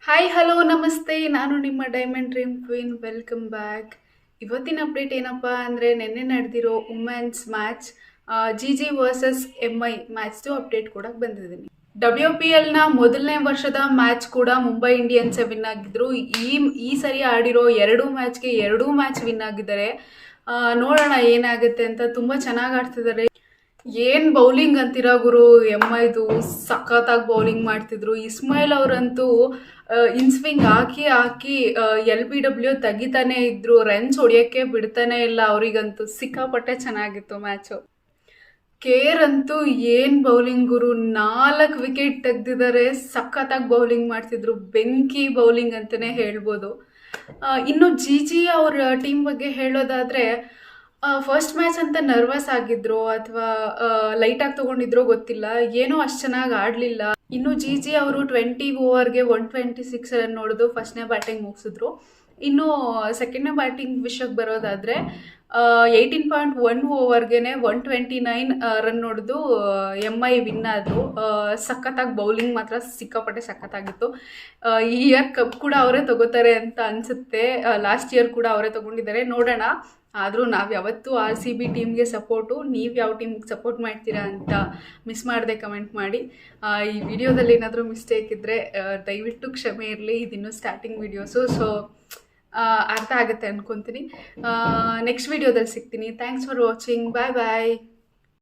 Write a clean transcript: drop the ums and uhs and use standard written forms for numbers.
Hi hello ನಮಸ್ತೆ, ನಾನು ನಿಮ್ಮ diamond dream queen. Welcome back. ಇವತ್ತಿನ ಅಪ್ಡೇಟ್ ಏನಪ್ಪ ಅಂದರೆ ನಿನ್ನೆ ನಡೆದಿರೋ women's match G G versus MI ಮ್ಯಾಚ್ದು ಅಪ್ಡೇಟ್ ಕೊಡಕ್ಕೆ ಬಂದಿದ್ದೀನಿ. WPLನ ಮೊದಲನೇ ವರ್ಷದ ಮ್ಯಾಚ್ ಕೂಡ ಮುಂಬೈ ಇಂಡಿಯನ್ಸ್ ವಿನ್ ಆಗಿದ್ರು. ಈ ಸರಿ ಆಡಿರೋ ಎರಡೂ ಮ್ಯಾಚ್ ವಿನ್ ಆಗಿದ್ದಾರೆ. ನೋಡೋಣ ಏನಾಗುತ್ತೆ ಅಂತ. ತುಂಬ ಚೆನ್ನಾಗಿ ಆಡ್ತಿದ್ದಾರೆ. ಏನ್ ಬೌಲಿಂಗ್ ಅಂತೀರಾ ಗುರು, MIದು ಸಖತ್ತಾಗಿ ಬೌಲಿಂಗ್ ಮಾಡ್ತಿದ್ರು. ಇಸ್ಮಾಯಿಲ್ ಅವರಂತೂ ಇನ್ಸ್ವಿಂಗ್ ಹಾಕಿ LBW ತೆಗಿತಾನೆ ಇದ್ರು. ರನ್ಸ್ ಹೊಡಿಯೋಕ್ಕೆ ಬಿಡ್ತಾನೆ ಇಲ್ಲ. ಅವರಿಗಂತೂ ಸಿಕ್ಕಾಪಟ್ಟೆ ಚೆನ್ನಾಗಿತ್ತು ಮ್ಯಾಚು. ಕೇರ್ ಅಂತೂ ಏನ್ ಬೌಲಿಂಗ್ ಗುರು, 4 ವಿಕೆಟ್ ತೆಗ್ದಿದ್ದಾರೆ. ಸಖತ್ತಾಗಿ ಬೌಲಿಂಗ್ ಮಾಡ್ತಿದ್ರು. ಬೆಂಕಿ ಬೌಲಿಂಗ್ ಅಂತಾನೆ ಹೇಳ್ಬೋದು. ಇನ್ನು ಜಿ ಅವ್ರ ಟೀಮ್ ಬಗ್ಗೆ ಹೇಳೋದಾದ್ರೆ, ಫಸ್ಟ್ ಮ್ಯಾಚ್ ಅಂತ ನರ್ವಸ್ ಆಗಿದ್ರು ಅಥವಾ ಲೈಟಾಗಿ ತೊಗೊಂಡಿದ್ರೋ ಗೊತ್ತಿಲ್ಲ, ಏನೋ ಅಷ್ಟು ಚೆನ್ನಾಗಿ ಆಡಲಿಲ್ಲ. ಇನ್ನು ಜಿ ಅವರು 20 ಓವರ್ಗೆ 126 ರನ್ ನೋಡಿದು ಫಸ್ಟ್ನೇ ಬ್ಯಾಟಿಂಗ್ ಮುಗಿಸಿದ್ರು. ಇನ್ನು ಸೆಕೆಂಡ್ನೇ ಬ್ಯಾಟಿಂಗ್ ವಿಷಯಕ್ಕೆ ಬರೋದಾದರೆ 18.1 ಓವರ್ಗೆ 129 ರನ್ ನೋಡಿದು MI ವಿನ್ ಆದರು. ಸಖತ್ತಾಗಿ ಬೌಲಿಂಗ್ ಮಾತ್ರ ಸಿಕ್ಕಾಪಟ್ಟೆ ಸಖತ್ತಾಗಿತ್ತು. ಈ ಇಯರ್ ಕಪ್ ಕೂಡ ಅವರೇ ತಗೋತಾರೆ ಅಂತ ಅನಿಸುತ್ತೆ. ಲಾಸ್ಟ್ ಇಯರ್ ಕೂಡ ಅವರೇ ತೊಗೊಂಡಿದ್ದಾರೆ. ನೋಡೋಣ. ಆದರೂ ನಾವು ಯಾವತ್ತೂ RCB ಟೀಮ್ಗೆ ಸಪೋರ್ಟು. ನೀವು ಯಾವ ಟೀಮ್ಗೆ ಸಪೋರ್ಟ್ ಮಾಡ್ತೀರಾ ಅಂತ ಮಿಸ್ ಮಾಡದೆ ಕಮೆಂಟ್ ಮಾಡಿ. ಈ ವಿಡಿಯೋದಲ್ಲಿ ಏನಾದರೂ ಮಿಸ್ಟೇಕ್ ಇದ್ದರೆ ದಯವಿಟ್ಟು ಕ್ಷಮೆ ಇರಲಿ. ಇದಿನ್ನೂ ಸ್ಟಾರ್ಟಿಂಗ್ ವಿಡಿಯೋಸು, ಸೊ ಅರ್ಥ ಆಗುತ್ತೆ ಅಂದ್ಕೊತೀನಿ. ನೆಕ್ಸ್ಟ್ ವಿಡಿಯೋದಲ್ಲಿ ಸಿಗ್ತೀನಿ. Thanks for watching. Bye bye.